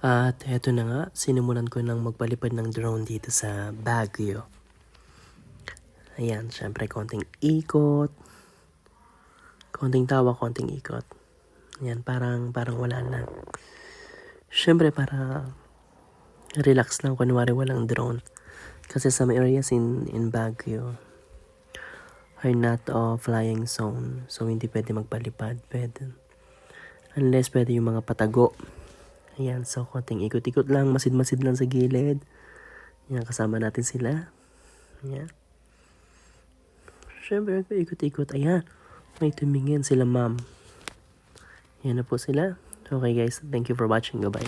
At eto na nga, sinimulan ko ng magpalipad ng drone dito sa Baguio. Ayan, syempre konting ikot. Konting tawa, konting ikot. Ayan, parang wala na. Syempre para relax lang, kunwari walang drone. Kasi some areas in Baguio are not flying zone. So hindi pwede magpalipad. Pwede. Unless pwede yung mga patago. Ayan, so konting ikot-ikot lang, masid-masid lang sa gilid. Ayan, kasama natin sila. Ayan. Siyempre, ikot-ikot. Ayan, may tumingin sila ma'am. Ayan na po sila. Okay guys, thank you for watching. Goodbye.